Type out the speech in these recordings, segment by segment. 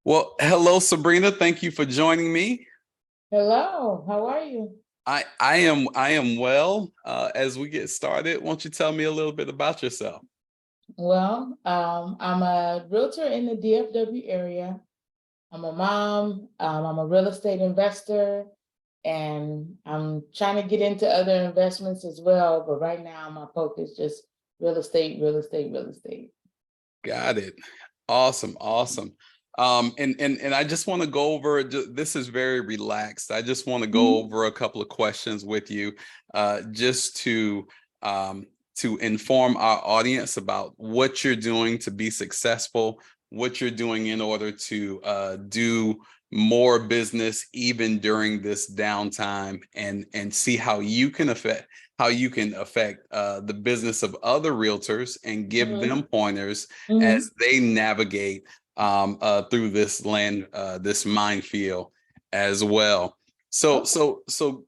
Well, hello, Sabrina. Thank you for joining me. Hello, how are you? I am well. As we get started, won't you tell me a little bit about yourself? I'm a realtor in the DFW area. I'm a mom, I'm a real estate investor, and I'm trying to get into other investments as well. But right now, my focus just real estate, real estate, real estate. Got it. Awesome, awesome. And I just want to go over. This is very relaxed. I just want to go Mhm. over a couple of questions with you, just to inform our audience about what you're doing to be successful, what you're doing in order to do more business even during this downtime, and see how you can affect the business of other realtors and give them Mhm. pointers as Mhm. they navigate through this minefield as well. So, Okay. so, so,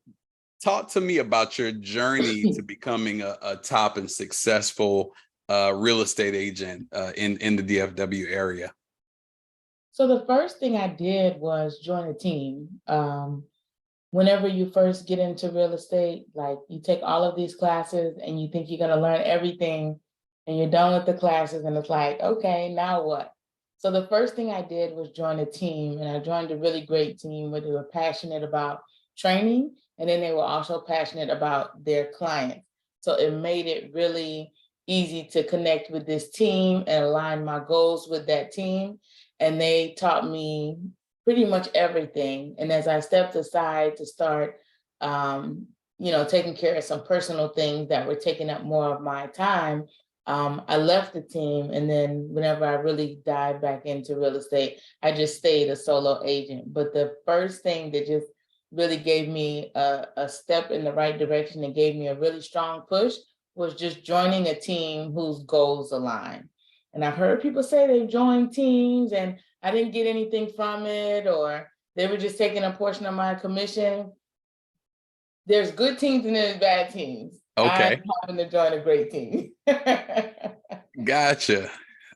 talk to me about your journey to becoming a top and successful real estate agent in the DFW area. So the first thing I did was join a team. Whenever you first get into real estate, like you take all of these classes and you think you're going to learn everything and you're done with the classes and it's like, okay, now what? So the first thing I did was join a team, and I joined a really great team where they were passionate about training, and then they were also passionate about their clients. So it made it really easy to connect with this team and align my goals with that team. And they taught me pretty much everything. And as I stepped aside to start, um, taking care of some personal things that were taking up more of my time, I left the team. And then whenever I really dived back into real estate, I just stayed a solo agent. But the first thing that just really gave me a step in the right direction and gave me a really strong push was just joining a team whose goals align. And I've heard people say they've joined teams and I didn't get anything from it, or they were just taking a portion of my commission. There's good teams and there's bad teams. I Okay, happen to join a great team. gotcha.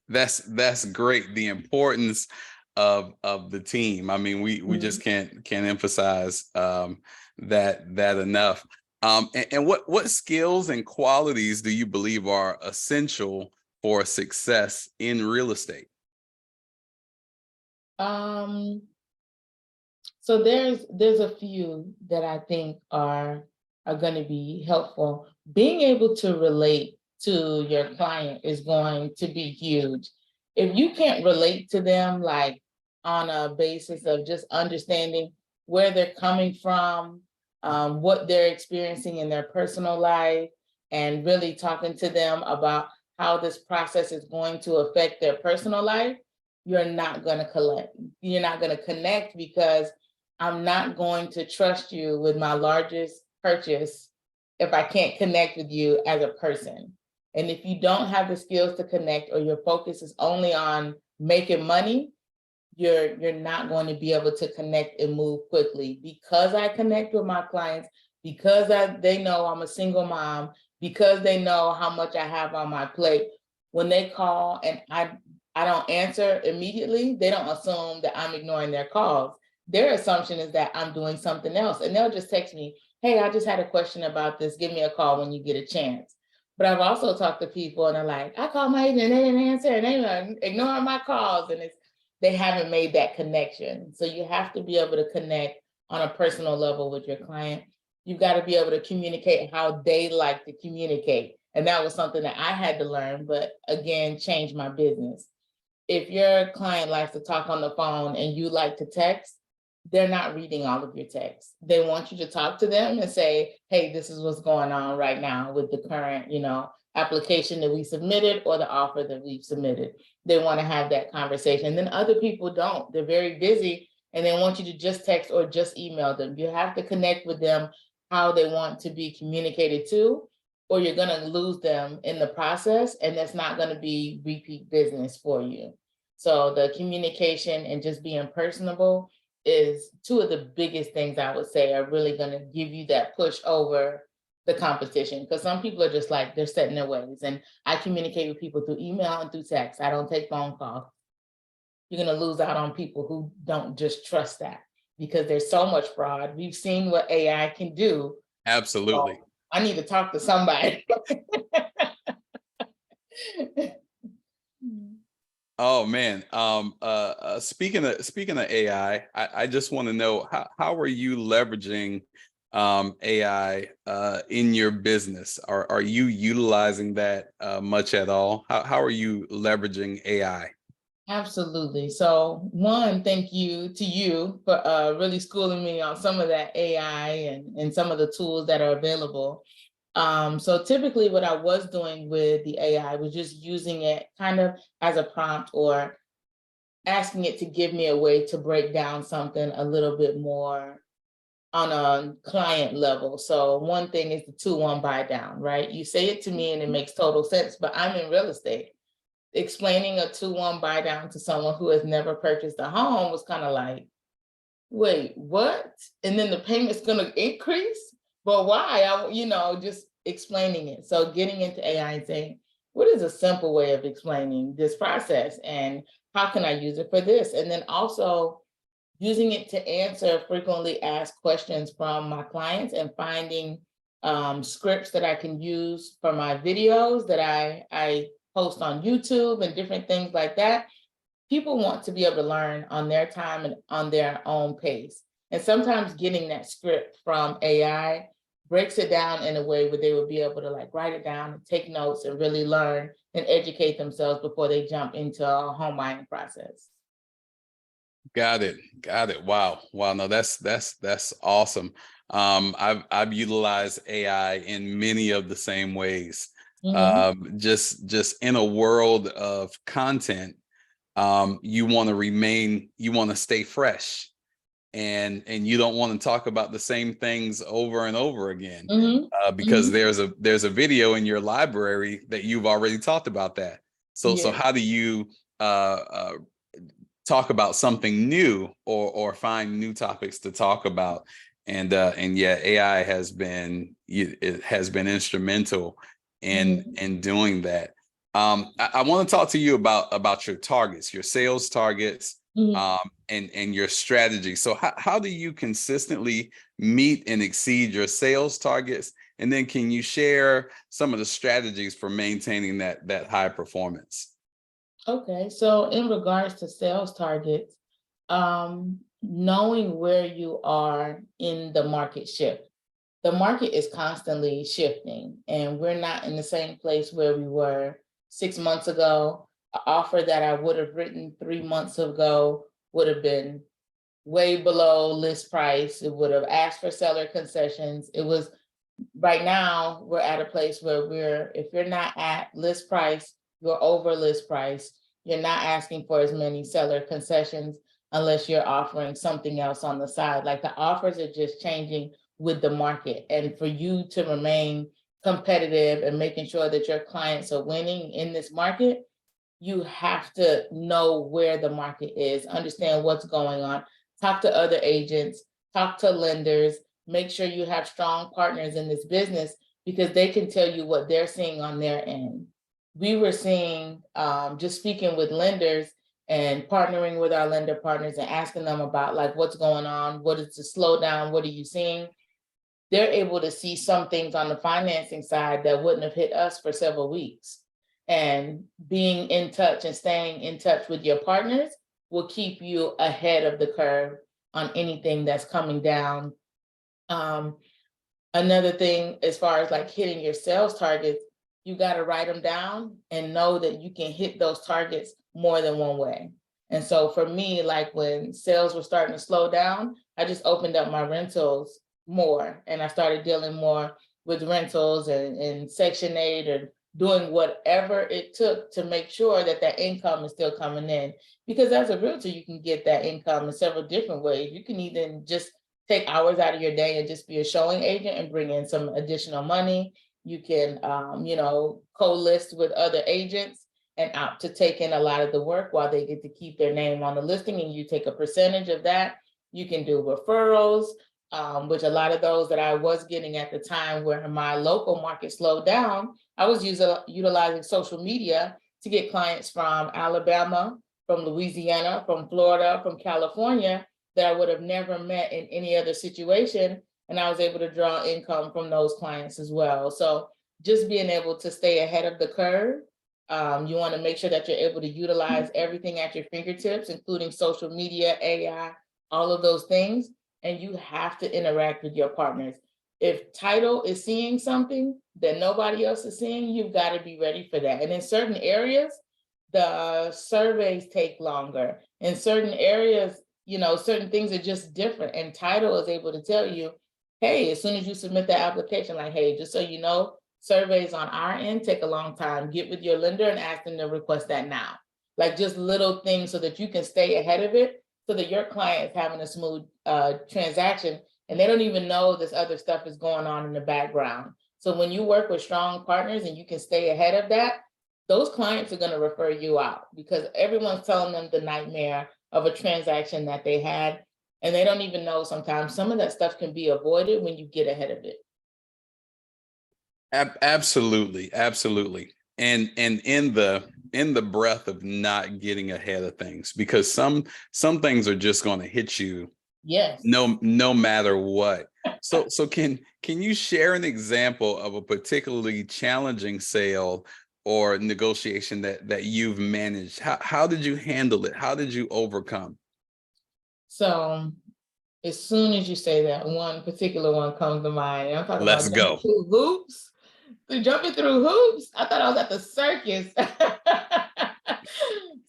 That's great. The importance of the team. I mean, we just Mhm. can't emphasize that enough. And what skills and qualities do you believe are essential for success in real estate? um, so there's a few that I think are going to be helpful. Being able to relate to your client is going to be huge. If you can't relate to them like on a basis of just understanding where they're coming from, what they're experiencing in their personal life, and really talking to them about how this process is going to affect their personal life, you're not going to collect. You're not going to connect because I'm not going to trust you with my largest purchase if I can't connect with you as a person. And if you don't have the skills to connect, or your focus is only on making money, you're not going to be able to connect and move quickly. Because I connect with my clients, because they know I'm a single mom, because they know how much I have on my plate. When they call and I don't answer immediately, they don't assume that I'm ignoring their calls. Their assumption is that I'm doing something else, and they'll just text me, hey, I just had a question about this, give me a call when you get a chance. But I've also talked to people and they're like, I called my agent and they didn't answer, and they were ignoring my calls, and they haven't made that connection. So you have to be able to connect on a personal level with your client. You've got to be able to communicate how they like to communicate. And that was something that I had to learn, but again, change my business. If your client likes to talk on the phone and you like to text, they're not reading all of your texts. They want you to talk to them and say, hey, this is what's going on right now with the current, application that we submitted or the offer that we've submitted. They want to have that conversation. And then other people don't. They're very busy and they want you to just text or just email them. You have to connect with them how they want to be communicated to, or you're going to lose them in the process, and that's not going to be repeat business for you. So the communication and just being personable is two of the biggest things I would say are really going to give you that push over the competition. Because some people are just like, they're set in their ways. And I communicate with people through email and through text. I don't take phone calls. you're going to lose out on people who don't just trust that, because there's so much fraud. We've seen what AI can do. Absolutely. So I need to talk to somebody. Oh man. Speaking of AI, I just want to know how are you leveraging AI in your business? Are you utilizing that much at all? How are you leveraging AI? Absolutely. So one, thank you to you for really schooling me on some of that AI and some of the tools that are available. So typically what I was doing with the AI was just using it kind of as a prompt, or asking it to give me a way to break down something a little bit more on a client level. So one thing is the 2-1 buy down, right? You say it to me and it makes total sense, but I'm in real estate. Explaining a 2-1 buy down to someone who has never purchased a home was kind of like, wait, what? And then the payment's gonna increase? But why? Just explaining it. So getting into AI and saying, what is a simple way of explaining this process? And how can I use it for this? And then also using it to answer frequently asked questions from my clients, and finding scripts that I can use for my videos that I post on YouTube and different things like that. People want to be able to learn on their time and on their own pace. And sometimes getting that script from AI breaks it down in a way where they would be able to like write it down and take notes and really learn and educate themselves before they jump into a home buying process. Got it. Got it. Wow. Wow. No, that's awesome. I've utilized AI in many of the same ways. Just in a world of content, you want to stay fresh, and you don't want to talk about the same things over and over again, because there's a video in your library that you've already talked about that. So how do you talk about something new, or find new topics to talk about? And yeah, AI has been instrumental in doing that. I want to talk to you about your targets, your sales targets, and your strategy. So how do you consistently meet and exceed your sales targets? And then can you share some of the strategies for maintaining that high performance? Okay, so in regards to sales targets, knowing where you are in the market shift. The market is constantly shifting, and we're not in the same place where we were 6 months ago. An offer that I would have written 3 months ago would have been way below list price. It would have asked for seller concessions. It was right now we're at a place where if you're not at list price, you're over list price. You're not asking for as many seller concessions unless you're offering something else on the side. Like the offers are just changing with the market. And for you to remain competitive and making sure that your clients are winning in this market, you have to know where the market is, understand what's going on, talk to other agents, talk to lenders, make sure you have strong partners in this business, because they can tell you what they're seeing on their end. We were seeing, just speaking with lenders and partnering with our lender partners and asking them about like what's going on, what is the slowdown, what are you seeing? They're able to see some things on the financing side that wouldn't have hit us for several weeks. And being in touch and staying in touch with your partners will keep you ahead of the curve on anything that's coming down. Another thing, as far as like hitting your sales targets, you got to write them down and know that you can hit those targets more than one way. And so for me, like when sales were starting to slow down, I just opened up my rentals more, and I started dealing more with rentals and Section 8, or doing whatever it took to make sure that that income is still coming in. Because as a realtor, you can get that income in several different ways. You can even just take hours out of your day and just be a showing agent and bring in some additional money. You can, co-list with other agents and opt to take in a lot of the work while they get to keep their name on the listing, and you take a percentage of that. You can do referrals, which a lot of those that I was getting at the time where my local market slowed down, I was utilizing social media to get clients from Alabama, from Louisiana, from Florida, from California that I would have never met in any other situation. And I was able to draw income from those clients as well. So just being able to stay ahead of the curve. You want to make sure that you're able to utilize everything at your fingertips, including social media, AI, all of those things. And you have to interact with your partners. If title is seeing something that nobody else is seeing, you've got to be ready for that. And in certain areas, the surveys take longer. In certain areas, certain things are just different. And title is able to tell you, hey, as soon as you submit the application, like, hey, just so you know, surveys on our end take a long time. Get with your lender and ask them to request that now. Like just little things so that you can stay ahead of it so that your client is having a smooth transaction and they don't even know this other stuff is going on in the background. So when you work with strong partners and you can stay ahead of that, those clients are going to refer you out because everyone's telling them the nightmare of a transaction that they had. And they don't even know sometimes some of that stuff can be avoided when you get ahead of it. Absolutely, absolutely. And in the breath of not getting ahead of things, because some things are just going to hit you. Yes. No matter what. So can you share an example of a particularly challenging sale or negotiation that you've managed? How did you handle it? How did you overcome? So as soon as you say that, one particular one comes to mind. I'm talking Let's about go. jumping through hoops. Jumping through hoops. I thought I was at the circus.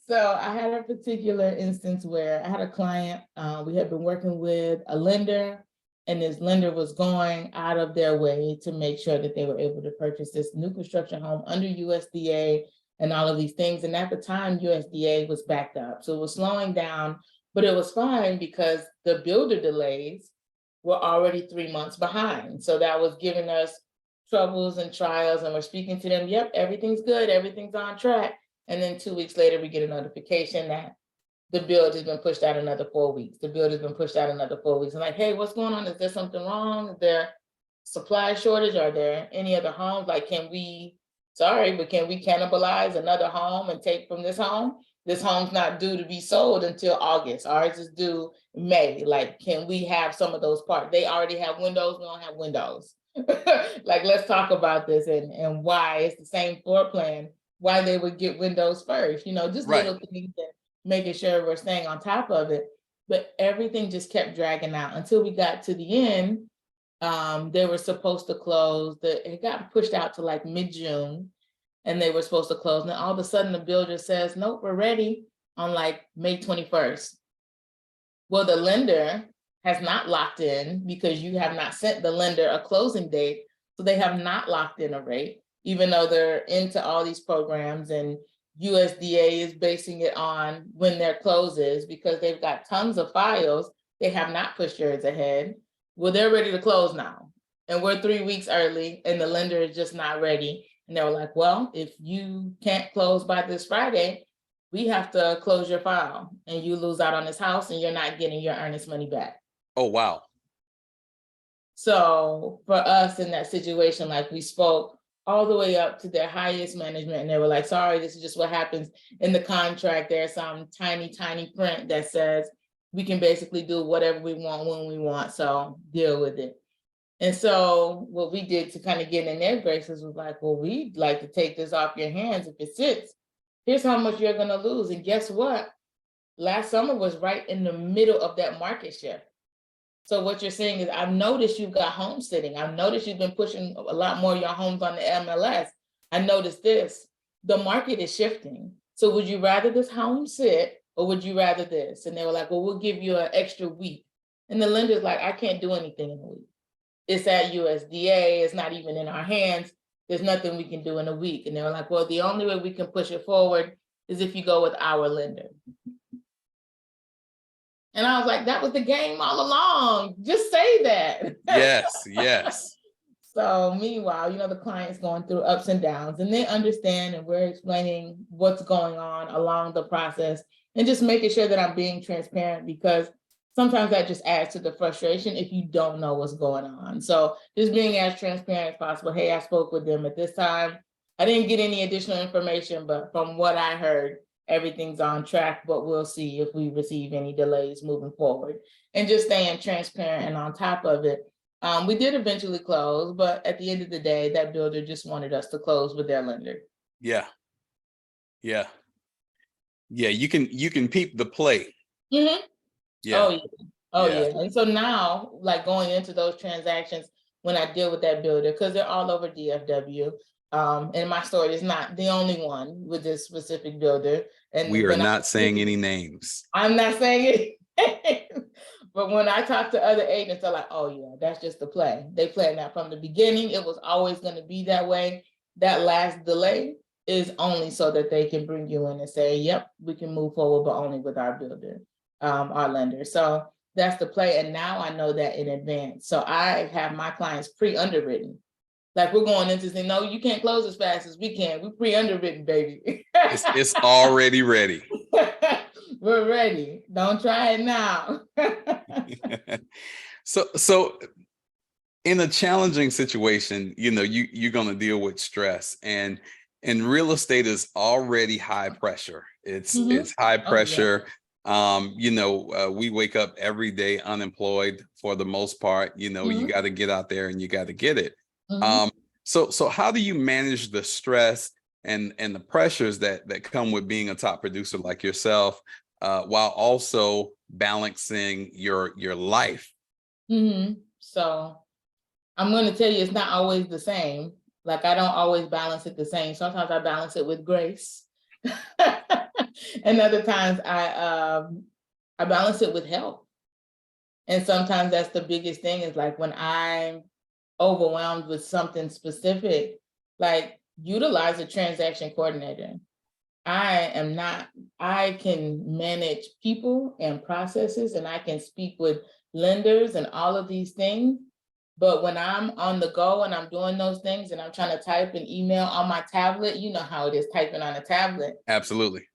So I had a particular instance where I had a client, we had been working with a lender, and this lender was going out of their way to make sure that they were able to purchase this new construction home under USDA and all of these things. And at the time, USDA was backed up. So it was slowing down, but it was fine because the builder delays were already 3 months behind. So that was giving us troubles and trials, and we're speaking to them. Yep, everything's good, everything's on track. And then 2 weeks later, we get a notification that the build has been pushed out another 4 weeks. The build has been pushed out another 4 weeks. I'm like, hey, what's going on? Is there something wrong? Is there supply shortage? Are there any other homes? Like, can we cannibalize another home and take from this home? This home's not due to be sold until August. Ours is due May. Like, can we have some of those parts? They already have windows, we don't have windows. Like, let's talk about this and why it's the same floor plan, why they would get windows first, just Right. little things and making sure we're staying on top of it. But everything just kept dragging out until we got to the end. They were supposed to close, it got pushed out to like mid-June, and they were supposed to close. And then all of a sudden the builder says, nope, we're ready on like May 21st. Well, the lender has not locked in because you have not sent the lender a closing date. So they have not locked in a rate, even though they're into all these programs, and USDA is basing it on when their close is because they've got tons of files. They have not pushed yours ahead. Well, they're ready to close now. And we're 3 weeks early and the lender is just not ready. And they were like, well, if you can't close by this Friday, we have to close your file and you lose out on this house and you're not getting your earnest money back. Oh, wow. So for us in that situation, like, we spoke all the way up to their highest management and they were like, sorry, this is just what happens in the contract. There's some tiny print that says we can basically do whatever we want when we want, so deal with it. And so what we did to kind of get in their graces was like, well, we'd like to take this off your hands if it sits. Here's how much you're gonna lose. And guess what? Last summer was right in the middle of that market shift. So what you're saying is, I've noticed you've got home sitting. I've noticed you've been pushing a lot more of your homes on the MLS. I noticed this. The market is shifting. So would you rather this home sit or would you rather this? And they were like, well, we'll give you an extra week. And the lender's like, I can't do anything in a week. It's at USDA. It's not even in our hands. There's nothing we can do in a week. And they were like, well, the only way we can push it forward is if you go with our lender. And I was like, that was the game all along. Just say that. Yes. So meanwhile, the client's going through ups and downs and they understand, and we're explaining what's going on along the process and just making sure that I'm being transparent, because sometimes that just adds to the frustration if you don't know what's going on. So just being as transparent as possible. Hey, I spoke with them at this time. I didn't get any additional information, but from what I heard, everything's on track, but we'll see if we receive any delays moving forward. And just staying transparent and on top of it. We did eventually close, but at the end of the day, that builder just wanted us to close with their lender. Yeah. Yeah. Yeah. You can peep the play. Mm-hmm. Yeah. Oh, yeah. Oh, Yeah. yeah. And so now, like going into those transactions, when I deal with that builder, because they're all over DFW, and my story is not the only one with this specific builder. And We are when not saying any names. I'm not saying it, but when I talk to other agents, they're like, oh, yeah, that's just the play. They planned that from the beginning. It was always going to be that way. That last delay is only so that they can bring you in and say, yep, we can move forward, but only with our builder, our lender. So that's the play. And now I know that in advance. So I have my clients pre-underwritten. Like we're going into saying, no, you can't close as fast as we can. We're pre-underwritten, baby. It's already ready. We're ready. Don't try it now. So in a challenging situation, you're going to deal with stress, and real estate is already high pressure. It's high pressure. We wake up every day unemployed for the most part. You got to get out there and you got to get it. So how do you manage the stress and the pressures that come with being a top producer like yourself, while also balancing your life? So I'm going to tell you, it's not always the same. Like I don't always balance it the same. Sometimes I balance it with grace. And other times I balance it with help. And sometimes that's the biggest thing, is like when I'm overwhelmed with something specific, like utilize a transaction coordinator. I can manage people and processes, and I can speak with lenders and all of these things. But when I'm on the go and I'm doing those things and I'm trying to type an email on my tablet, you know how it is typing on a tablet. Absolutely.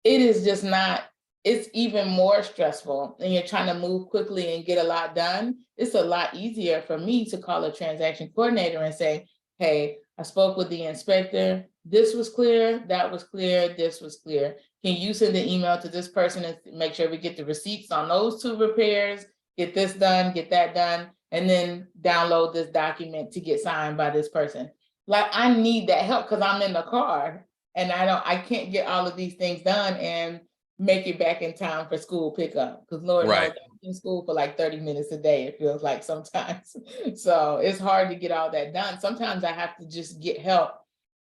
It is just not, it's even more stressful, and you're trying to move quickly and get a lot done. It's a lot easier for me to call a transaction coordinator and say, hey, I spoke with the inspector. This was clear, that was clear, this was clear. Can you send an email to this person and make sure we get the receipts on those 2 repairs, get this done, get that done, and then download this document to get signed by this person. Like I need that help because I'm in the car and I can't get all of these things done and make it back in time for school pickup. Because Lord knows I'm in school for like 30 minutes a day, it feels like sometimes. So it's hard to get all that done. Sometimes I have to just get help,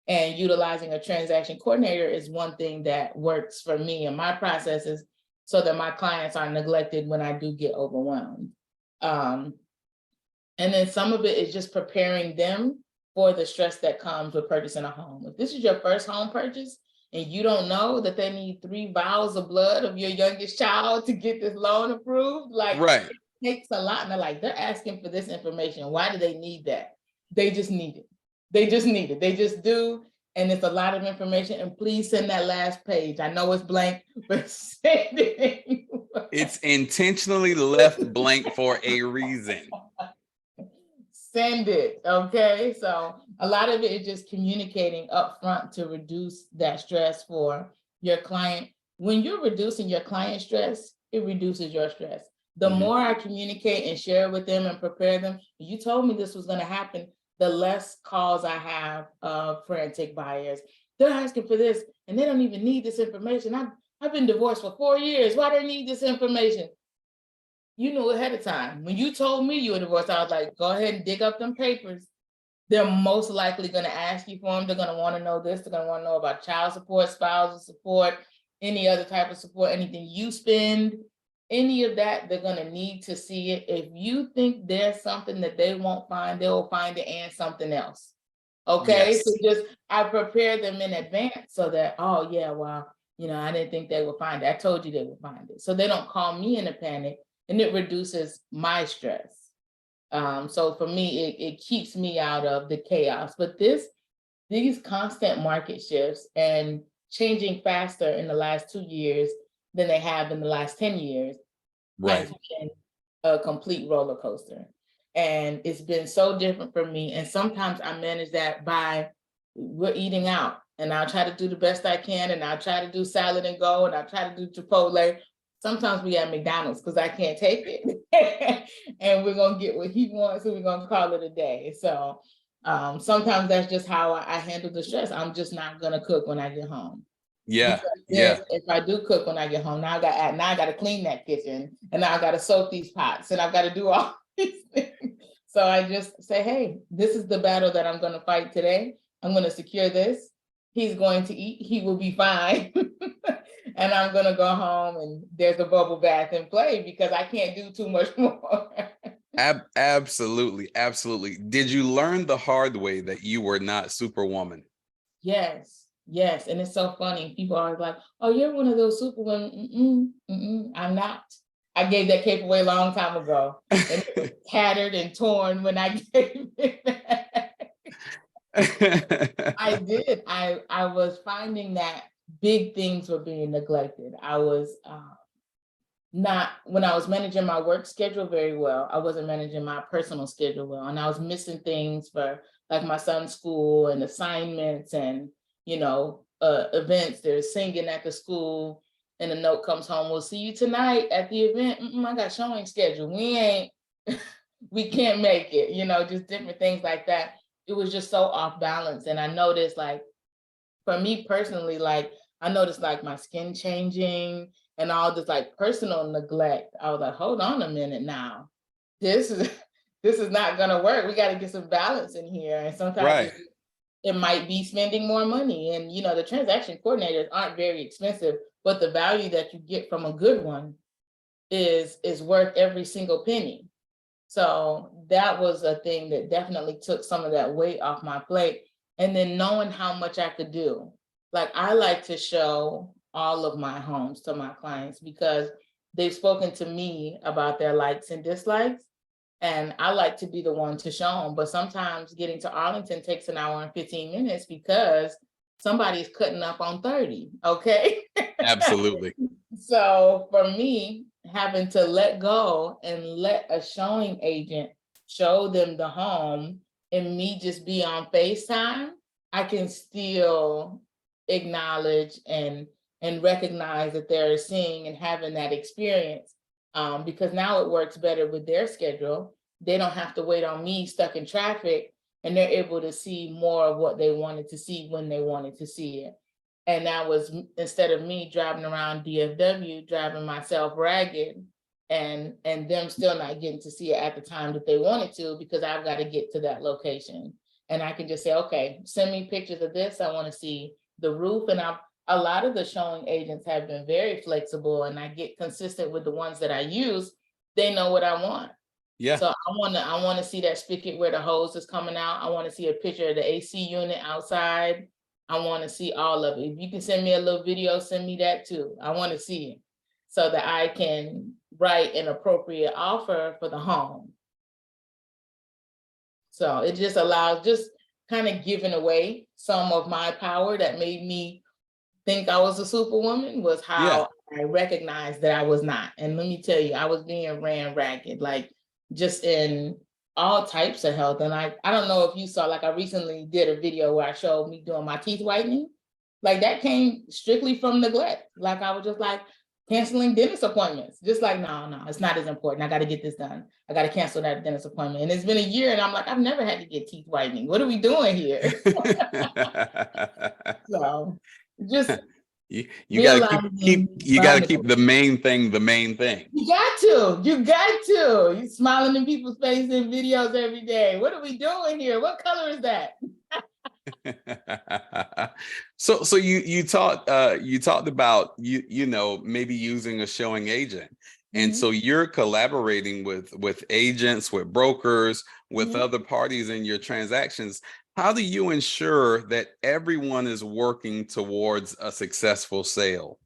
and utilizing a transaction coordinator is one thing that works for me and my processes so that my clients are neglected when I do get overwhelmed. And then some of it is just preparing them for the stress that comes with purchasing a home. If this is your first home purchase and you don't know that they need 3 vials of blood of your youngest child to get this loan approved, like it takes a lot. And they're asking for this information. Why do they need that? They just need it. They just need it. They just do. And it's a lot of information. And please send that last page. I know it's blank, but send it anyway. It's intentionally left blank for a reason. Send it, okay? So a lot of it is just communicating upfront to reduce that stress for your client. When you're reducing your client stress, it reduces your stress. The more I communicate and share with them and prepare them, you told me this was going to happen, the less calls I have of frantic buyers. They're asking for this and they don't even need this information. I've been divorced for 4 years. Why do they need this information? You knew ahead of time. When you told me you were divorced, I was like, go ahead and dig up them papers. They're most likely going to ask you for them. They're going to want to know this. They're going to want to know about child support, spousal support, any other type of support, anything you spend, any of that, they're going to need to see it. If you think there's something that they won't find, they will find it and something else. Okay, so just I prepare them in advance so that, oh yeah, well, I didn't think they would find it. I told you they would find it. So they don't call me in a panic. And it reduces my stress. So for me, it keeps me out of the chaos. But these constant market shifts and changing faster in the last 2 years than they have in the last 10 years has been a complete roller coaster. And it's been so different for me. And sometimes I manage that by we're eating out. and I'll try to do the best I can, and I'll try to do salad and go, and I'll try to do Chipotle. Sometimes we at McDonald's because I can't take it. And we're gonna get what he wants, and we're gonna call it a day. So sometimes that's just how I handle the stress. I'm just not gonna cook when I get home. Yeah. Because Yeah. then if I do cook when I get home, now I got to clean that kitchen, and now I got to soak these pots, and I've got to do all these things. So I just say, hey, this is the battle that I'm going to fight today. I'm going to secure this. He's going to eat. He will be fine. And I'm going to go home, and there's a bubble bath and play because I can't do too much more. Absolutely. Absolutely. Did you learn the hard way that you were not Superwoman? Yes, yes. And it's so funny. People are like, oh, you're one of those superwomen. I'm not. I gave that cape away a long time ago. And it was tattered and torn when I gave it back. I did. I was finding that big things were being neglected. I was not, when I was managing my work schedule very well, I wasn't managing my personal schedule well. And I was missing things for like my son's school and assignments and, events. They're singing at the school, and a note comes home, we'll see you tonight at the event. I got showing schedule. We can't make it, just different things like that. It was just so off balance. And I noticed, like, for me personally, like, I noticed like my skin changing and all this like personal neglect. I was like, hold on a minute now. This is this is not gonna work. We got to get some balance in here. And sometimes Right. it might be spending more money. And the transaction coordinators aren't very expensive, but the value that you get from a good one is worth every single penny. So that was a thing that definitely took some of that weight off my plate. And then knowing how much I could do. Like, I like to show all of my homes to my clients because they've spoken to me about their likes and dislikes. And I like to be the one to show them. But sometimes getting to Arlington takes an hour and 15 minutes because somebody's cutting up on 30. Okay. Absolutely. So for me, having to let go and let a showing agent show them the home and me just be on FaceTime, I can still acknowledge and recognize that they're seeing and having that experience, because now it works better with their schedule. They don't have to wait on me stuck in traffic, and they're able to see more of what they wanted to see when they wanted to see it. And that was, instead of me driving around DFW, driving myself ragged and them still not getting to see it at the time that they wanted to, because I've got to get to that location. And I can just say, okay, send me pictures of this. I want to see the roof. And a lot of the showing agents have been very flexible, and I get consistent with the ones that I use. They know what I want. Yeah. So I want to see that spigot where the hose is coming out. I want to see a picture of the AC unit outside. I want to see all of it. If you can send me a little video, send me that too. I want to see it so that I can write an appropriate offer for the home. So it just allows, just kind of giving away some of my power that made me think I was a superwoman, was how I recognized that I was not. And let me tell you, I was being ran ragged, like just in all types of health. And I don't know if you saw, like, I recently did a video where I showed me doing my teeth whitening. Like, that came strictly from neglect. Like, I was just like canceling dentist appointments. Just like, no, it's not as important. I got to get this done. I got to cancel that dentist appointment. And it's been a year, and I'm like, I've never had to get teeth whitening. What are we doing here? So just you got to keep the main thing the main thing. You got to. You're smiling in people's faces in videos every day. What are we doing here? What color is that? So you talked about maybe using a showing agent. And so you're collaborating with agents, with brokers, with other parties in your transactions. How do you ensure that everyone is working towards a successful sale?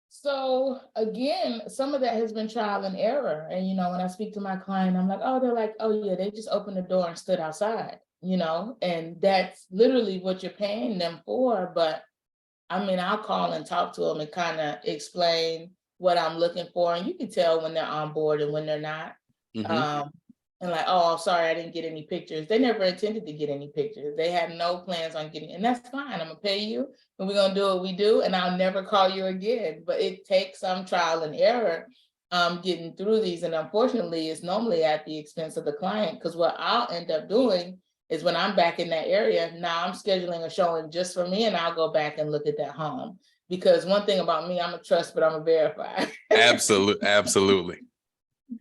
So again, some of that has been trial and error. And when I speak to my client, I'm like, oh, they're like, oh yeah, they just opened the door and stood outside, and that's literally what you're paying them for. But I mean, I'll call and talk to them and kind of explain what I'm looking for. And you can tell when they're on board and when they're not. and like, oh, I'm sorry, I didn't get any pictures. They never intended to get any pictures. They had no plans on getting, and that's fine. I'm gonna pay you, and we're gonna do what we do, and I'll never call you again. But it takes some trial and error getting through these. And unfortunately, it's normally at the expense of the client, because what I'll end up doing is when I'm back in that area, now I'm scheduling a showing just for me, and I'll go back and look at that home. Because one thing about me, I'm a trust, but I'm a verify. Absolutely, absolutely,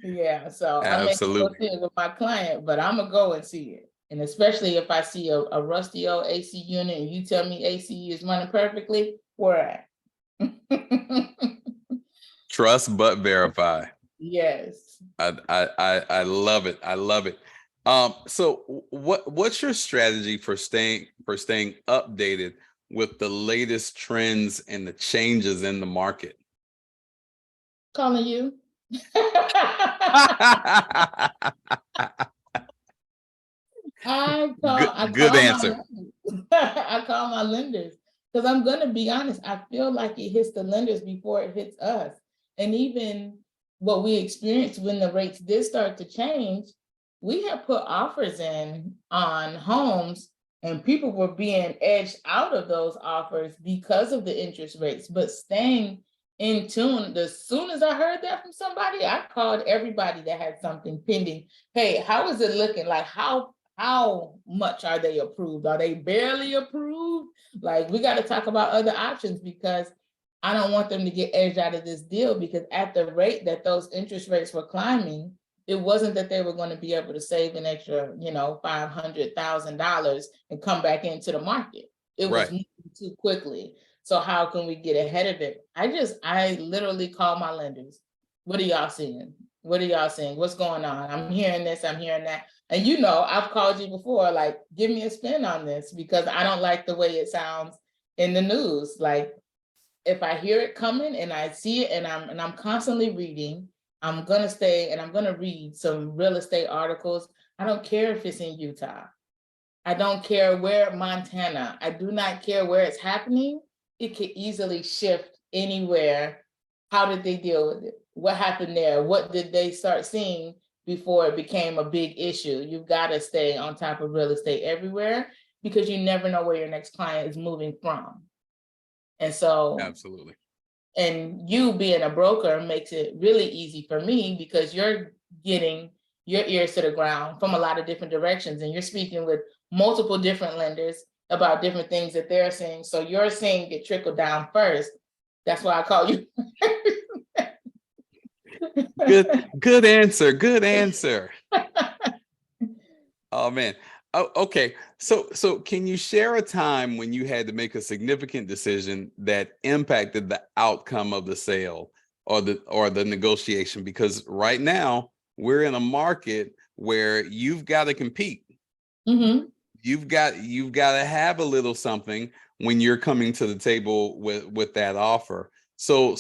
Yeah, so I may go absolutely. see it with my client, but I'm gonna go and see it. And especially if I see a rusty old AC unit and you tell me AC is running perfectly, where at? Trust but verify. Yes. I love it. I love it. So what's your strategy for staying updated with the latest trends and the changes in the market? Calling you. I Good call my answer. lenders. I call my lenders because I'm gonna be honest. I feel like it hits the lenders before it hits us. And even what we experienced when the rates did start to change, we had put offers in on homes and people were being edged out of those offers because of the interest rates. But staying in tune, as soon as I heard that from somebody, I called everybody that had something pending. Hey, how is it looking? Like how much are they approved? Are they barely approved? Like, we got to talk about other options, because I don't want them to get edged out of this deal, because at the rate that those interest rates were climbing, it wasn't that they were going to be able to save an extra, $500,000 and come back into the market. It was Right. moving too quickly. So how can we get ahead of it? I literally call my lenders. What are y'all seeing? What are y'all seeing? What's going on? I'm hearing this, I'm hearing that. And I've called you before, like, give me a spin on this, because I don't like the way it sounds in the news. Like, if I hear it coming and I see it, and I'm constantly reading, I'm gonna stay and I'm gonna read some real estate articles. I don't care if it's in Utah. I don't care where, Montana. I do not care where it's happening. It could easily shift anywhere. How did they deal with it? What happened there? What did they start seeing before it became a big issue? You've got to stay on top of real estate everywhere, because you never know where your next client is moving from. And so, Absolutely. and you being a broker makes it really easy for me, because you're getting your ears to the ground from a lot of different directions, and you're speaking with multiple different lenders about different things that they're seeing. So you're seeing it trickle down first. That's why I call you. Good answer. Good answer. Oh man. Oh, okay. So can you share a time when you had to make a significant decision that impacted the outcome of the sale or the negotiation? Because right now we're in a market where you've got to compete. Mm-hmm. You've got to have a little something when you're coming to the table with that offer. So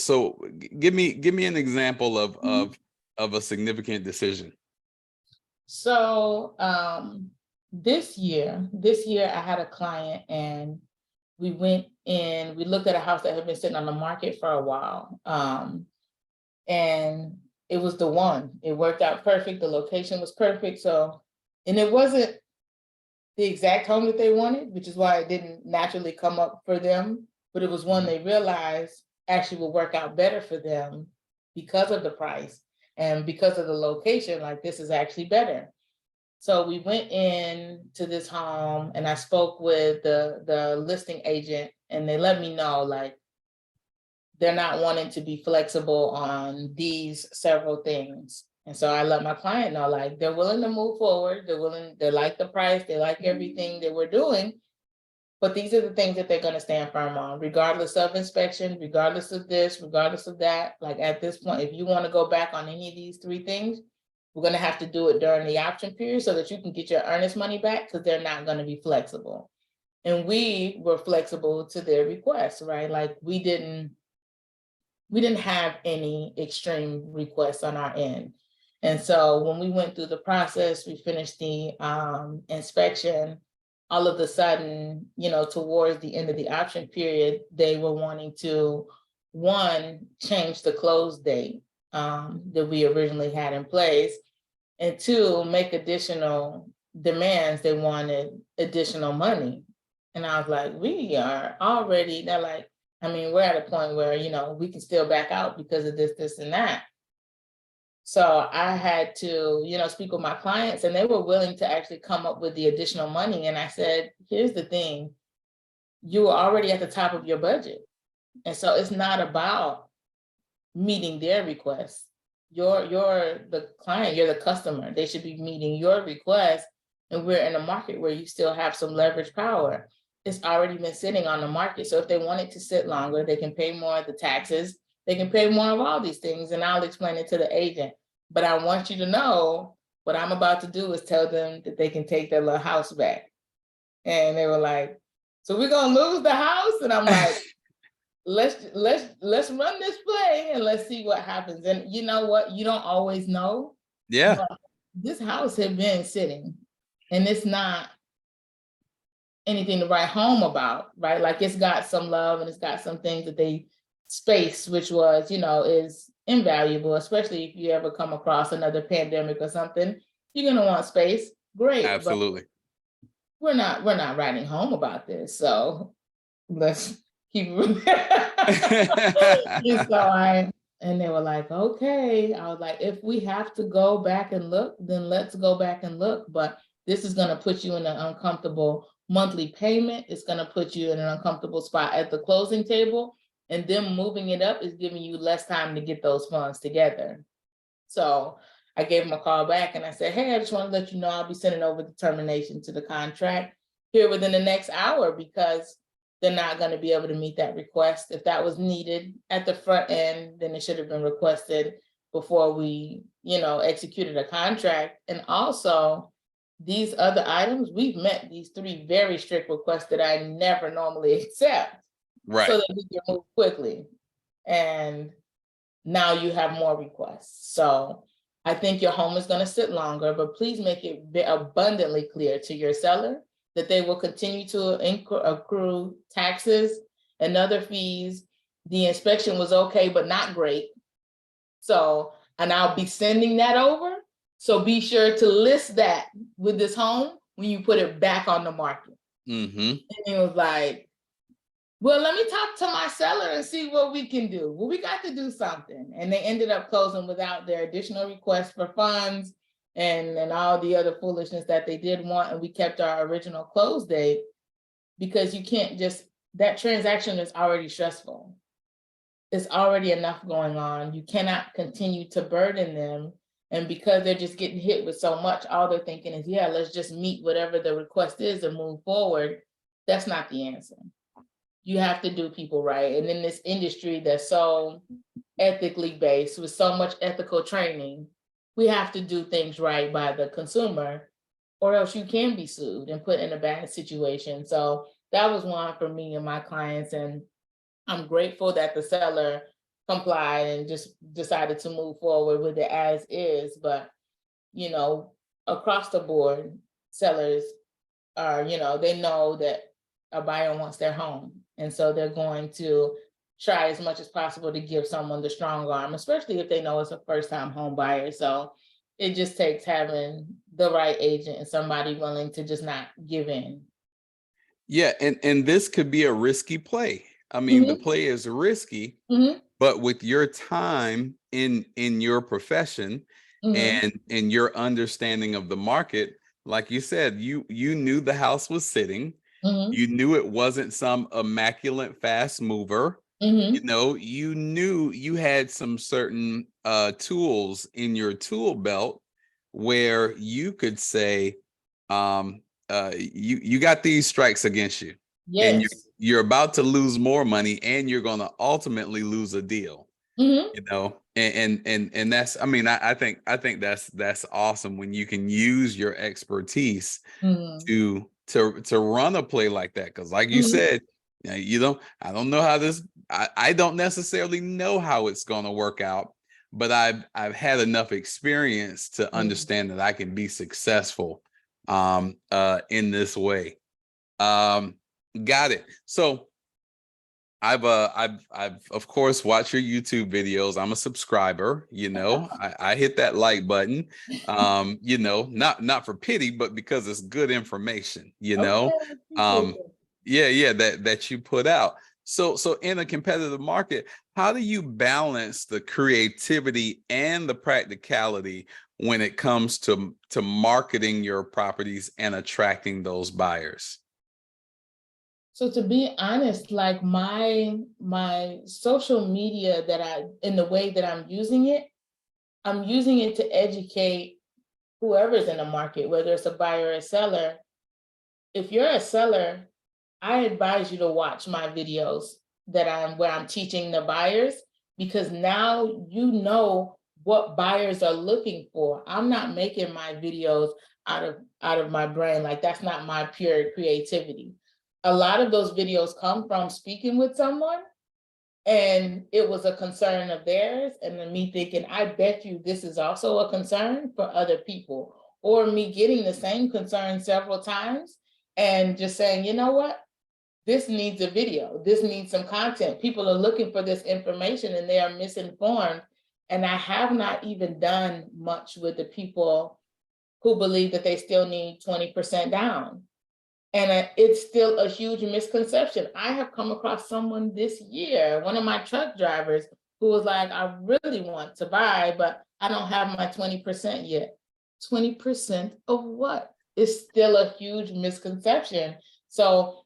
give me an example of a significant decision. So this year I had a client, and we went in, we looked at a house that had been sitting on the market for a while. And it was the one. It worked out perfect. The location was perfect. So, and it wasn't the exact home that they wanted, which is why it didn't naturally come up for them, but it was one they realized actually will work out better for them because of the price and because of the location. Like, this is actually better. So we went in to this home, and I spoke with the listing agent, and they let me know, like, they're not wanting to be flexible on these several things. And so I let my client know, like, they're willing to move forward. They like the price, they like everything that we're doing. But these are the things that they're going to stand firm on, regardless of inspection, regardless of this, regardless of that. Like, at this point, if you want to go back on any of these three things, we're going to have to do it during the option period so that you can get your earnest money back, because they're not going to be flexible. And we were flexible to their requests, right? Like, we didn't have any extreme requests on our end. And so when we went through the process, we finished the inspection, all of a sudden, towards the end of the option period, they were wanting to, one, change the close date that we originally had in place. And two, make additional demands. They wanted additional money. And I was like, we are already, they're like, I mean, we're at a point where, you know, we can still back out because of this, this, and that. So I had to, you know, speak with my clients, and they were willing to actually come up with the additional money. And I said, here's the thing, you were already at the top of your budget. And so it's not about meeting their requests. You're the client, you're the customer. They should be meeting your request. And we're in a market where you still have some leverage power. It's already been sitting on the market. So if they want it to sit longer, they can pay more of the taxes. They can pay more of all these things. And I'll explain it to the agent. But I want you to know what I'm about to do is tell them that they can take their little house back. And they were like, so we're gonna lose the house? And I'm like, let's run this play and let's see what happens. And you know what? You don't always know. Yeah. This house had been sitting, and it's not anything to write home about, right? Like, it's got some love and it's got some things that they space, which was, you know, is invaluable, especially if you ever come across another pandemic or something. You're gonna want space. Great. Absolutely. But we're not writing home about this. So let's keep and they were like, okay. I was like, if we have to go back and look, then let's go back and look. But this is going to put you in an uncomfortable monthly payment. It's going to put you in an uncomfortable spot at the closing table. And then moving it up is giving you less time to get those funds together. So I gave them a call back and I said, hey, I just want to let you know I'll be sending over the termination to the contract here within the next hour, because they're not going to be able to meet that request. If that was needed at the front end, then it should have been requested before we, you know, executed a contract. And also, these other items, we've met these 3 very strict requests that I never normally accept. Right. So that we can move quickly. And now you have more requests. So I think your home is going to sit longer, but please make it abundantly clear to your seller that they will continue to accrue taxes and other fees. The inspection was okay, but not great. So, and I'll be sending that over. So be sure to list that with this home when you put it back on the market. Mm-hmm. And it was like, well, let me talk to my seller and see what we can do. Well, we got to do something. And they ended up closing without their additional request for funds and all the other foolishness that they did want. And we kept our original close date, because you can't just, that transaction is already stressful. It's already enough going on. You cannot continue to burden them. And because they're just getting hit with so much, all they're thinking is, yeah, let's just meet whatever the request is and move forward. That's not the answer. You have to do people right. And in this industry that's so ethically based, with so much ethical training, we have to do things right by the consumer, or else you can be sued and put in a bad situation. So that was one for me and my clients. And I'm grateful that the seller complied and just decided to move forward with it as is. But, you know, across the board, sellers are, you know, they know that a buyer wants their home. And so they're going to try as much as possible to give someone the strong arm, especially if they know it's a first-time home buyer. So it just takes having the right agent and somebody willing to just not give in. Yeah, and this could be a risky play. I mean, the play is risky, but with your time in your profession and your understanding of the market, like you said, you knew the house was sitting. You knew it wasn't some immaculate fast mover. You know, you knew you had some certain tools in your tool belt where you could say, you got these strikes against you. Yes. And you're about to lose more money, and you're going to ultimately lose a deal. You know, and that's, I mean, I think that's awesome when you can use your expertise to run a play like that. Because like you said, I don't know how this, I don't necessarily know how it's going to work out, but I've had enough experience to understand that I can be successful in this way. Got it. So I've of course watched your YouTube videos. I'm a subscriber, I hit that like button, not for pity, but because it's good information, Okay, I appreciate um, it. yeah, that you put out. So in a competitive market, how do you balance the creativity and the practicality when it comes to marketing your properties and attracting those buyers? So to be honest, like my social media in the way that I'm using it to educate whoever's in the market, whether it's a buyer or a seller. If you're a seller, I advise you to watch my videos where I'm teaching the buyers, because now you know what buyers are looking for. I'm not making my videos out of my brain. Like, that's not my pure creativity. A lot of those videos come from speaking with someone and it was a concern of theirs, and then me thinking, I bet you this is also a concern for other people, or me getting the same concern several times and just saying, you know what, this needs a video, this needs some content. People are looking for this information and they are misinformed. And I have not even done much with the people who believe that they still need 20% down. And it's still a huge misconception. I have come across someone this year, one of my truck drivers, who was like, I really want to buy, but I don't have my 20% yet. 20% of what? It's still a huge misconception. So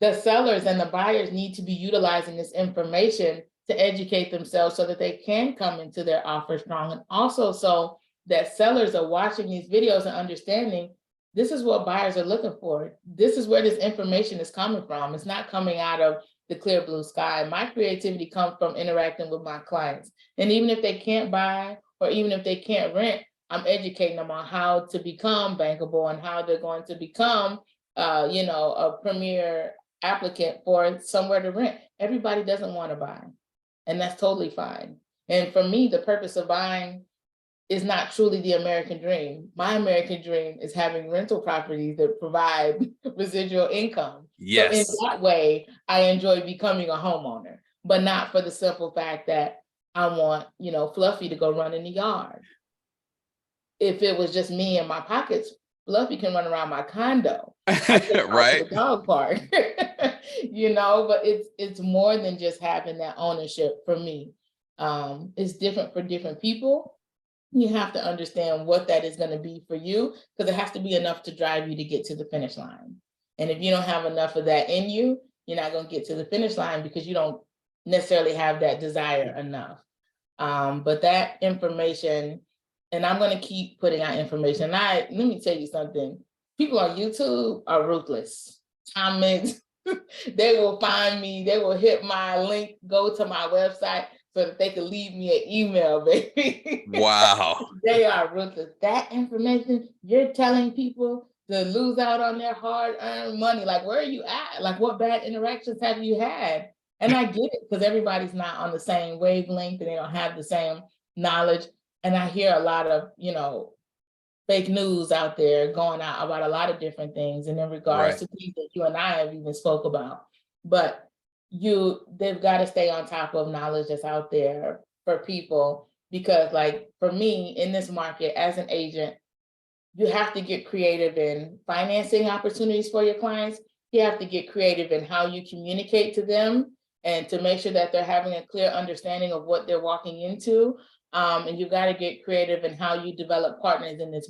the sellers and the buyers need to be utilizing this information to educate themselves so that they can come into their offer strong. And also so that sellers are watching these videos and understanding this is what buyers are looking for. This is where this information is coming from. It's not coming out of the clear blue sky. My creativity comes from interacting with my clients. And even if they can't buy, or even if they can't rent, I'm educating them on how to become bankable and how they're going to become, a premier applicant for somewhere to rent. Everybody doesn't want to buy, and that's totally fine. And for me, the purpose of buying is not truly the American dream. My American dream is having rental properties that provide residual income. So in Yes. that way, I enjoy becoming a homeowner, but not for the simple fact that I want, Fluffy to go run in the yard. If it was just me and my pockets, Fluffy can run around my condo. I take her out to Right. the dog park, but it's more than just having that ownership for me. It's different for different people. You have to understand what that is going to be for you, because it has to be enough to drive you to get to the finish line. And if you don't have enough of that in you, you're not going to get to the finish line because you don't necessarily have that desire enough. But that information, and I'm going to keep putting out information. Let me tell you something. People on YouTube are ruthless. Comments, they will find me, they will hit my link, go to my website so that they can leave me an email, baby. Wow. They are ruthless. That information you're telling people to lose out on their hard-earned money. Like, where are you at? Like, what bad interactions have you had? And I get it, because everybody's not on the same wavelength and they don't have the same knowledge. And I hear a lot of, fake news out there going out about a lot of different things, and in regards Right. to things that you and I have even spoke about. But they've got to stay on top of knowledge that's out there for people, because like for me in this market as an agent, you have to get creative in financing opportunities for your clients. You have to get creative in how you communicate to them and to make sure that they're having a clear understanding of what they're walking into. And you got to get creative in how you develop partners in this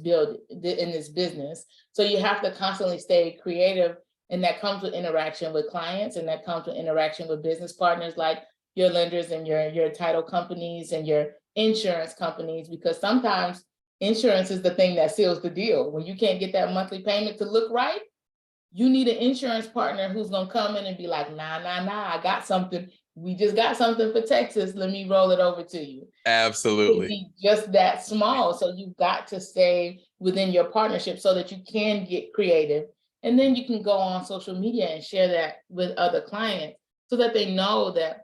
business. So you have to constantly stay creative, and that comes with interaction with clients, and that comes with interaction with business partners like your lenders and your title companies and your insurance companies, because sometimes insurance is the thing that seals the deal. When you can't get that monthly payment to look right, you need an insurance partner who's gonna come in and be like, nah, I got something. We just got something for Texas. Let me roll it over to you. It could Absolutely. be just that small. So you've got to stay within your partnership so that you can get creative. And then you can go on social media and share that with other clients so that they know that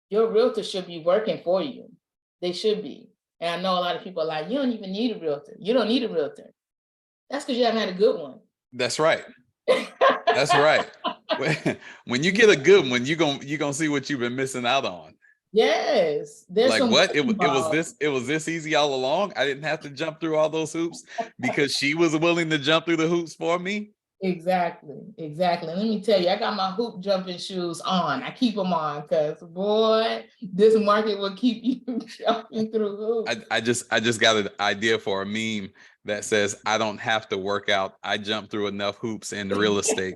your realtor should be working for you. They should be. And I know a lot of people are like, you don't even need a realtor. You don't need a realtor. That's because you haven't had a good one. That's right. That's right. When you get a good one, you're gonna see what you've been missing out on. Yes, there's Like some what? good involved. It was this easy all along. I didn't have to jump through all those hoops because she was willing to jump through the hoops for me. Exactly, exactly. Let me tell you, I got my hoop jumping shoes on. I keep them on because boy, this market will keep you jumping through hoops. I just got an idea for a meme that says I don't have to work out. I jump through enough hoops in real estate.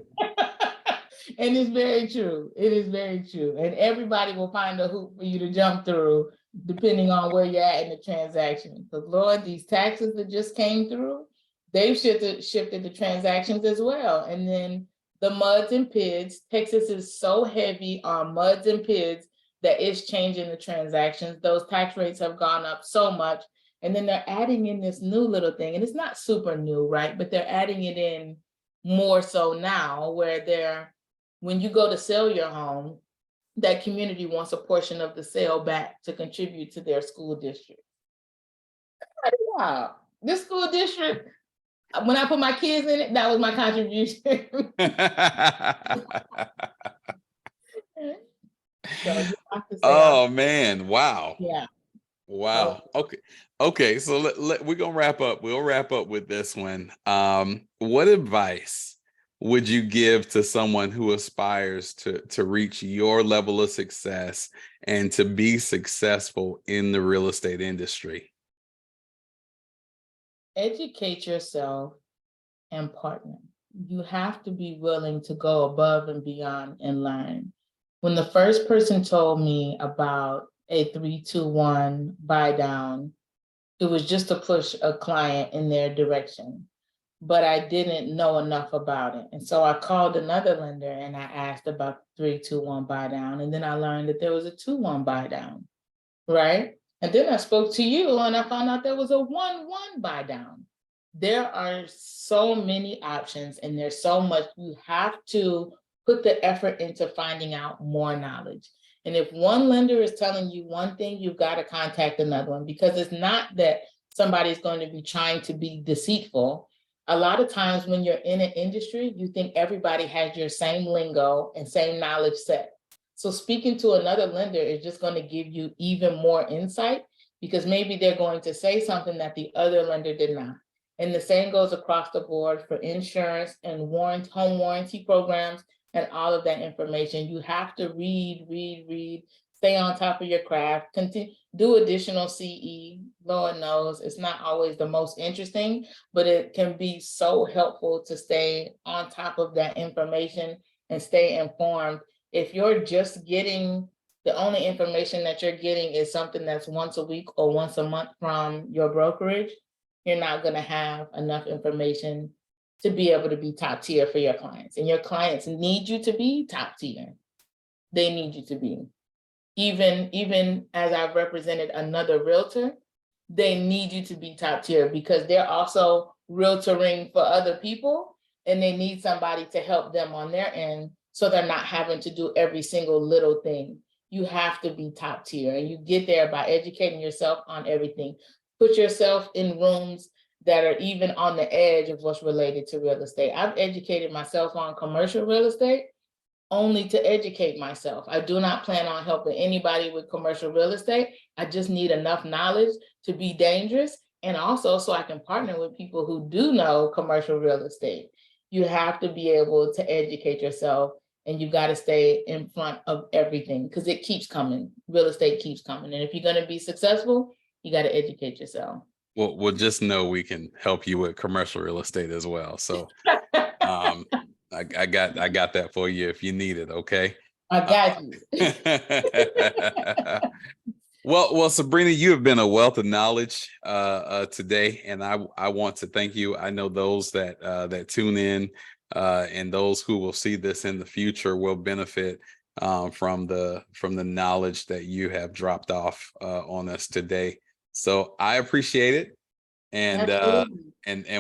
And it's very true. It is very true. And everybody will find a hoop for you to jump through, depending on where you're at in the transaction. But Lord, these taxes that just came through, they've shifted the transactions as well. And then the muds and PIDs, Texas is so heavy on muds and PIDs that it's changing the transactions. Those tax rates have gone up so much. And then they're adding in this new little thing, and it's not super new, right? But they're adding it in more so now, where they're, when you go to sell your home, that community wants a portion of the sale back to contribute to their school district. Wow, this school district, when I put my kids in it, that was my contribution. So you have to say, Oh man, wow. yeah. Wow. Okay. Okay. So we're gonna wrap up. We'll wrap up with this one. What advice would you give to someone who aspires to reach your level of success and to be successful in the real estate industry? Educate yourself and partner. You have to be willing to go above and beyond and learn. When the first person told me about a 3-2-1 buy down, it was just to push a client in their direction, but I didn't know enough about it. And so I called another lender and I asked about 3-2-1 buy down. And then I learned that there was a 2-1 buy down, right? And then I spoke to you and I found out there was a 1-1 buy down. There are so many options and there's so much. You have to put the effort into finding out more knowledge. And if one lender is telling you one thing, you've got to contact another one, because it's not that somebody's going to be trying to be deceitful. A lot of times when you're in an industry, you think everybody has your same lingo and same knowledge set. So speaking to another lender is just going to give you even more insight, because maybe they're going to say something that the other lender did not. And the same goes across the board for insurance and home warranty programs and all of that information. You have to read, stay on top of your craft, continue, do additional CE. Lord knows it's not always the most interesting, but it can be so helpful to stay on top of that information and stay informed. If you're just getting, the only information that you're getting is something that's once a week or once a month from your brokerage, you're not going to have enough information to be able to be top tier for your clients. And your clients need you to be top tier. They need you to be. Even as I've represented another realtor, they need you to be top tier, because they're also realtoring for other people and they need somebody to help them on their end, so they're not having to do every single little thing. You have to be top tier, and you get there by educating yourself on everything. Put yourself in rooms that are even on the edge of what's related to real estate. I've educated myself on commercial real estate only to educate myself. I do not plan on helping anybody with commercial real estate. I just need enough knowledge to be dangerous, and also so I can partner with people who do know commercial real estate. You have to be able to educate yourself, and you got to stay in front of everything, because it keeps coming. Real estate keeps coming. And if you're going to be successful, you got to educate yourself. Well, we'll just know we can help you with commercial real estate as well. So I got that for you if you need it. Okay. I got you. Well, Sabrina, you have been a wealth of knowledge today, and I want to thank you. I know those that tune in and those who will see this in the future will benefit from the knowledge that you have dropped off on us today. So I appreciate it, and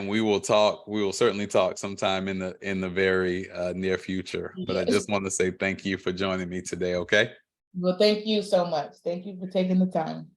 we will talk. We will certainly talk sometime in the very near future. But I just want to say thank you for joining me today. Okay. Well, thank you so much. Thank you for taking the time.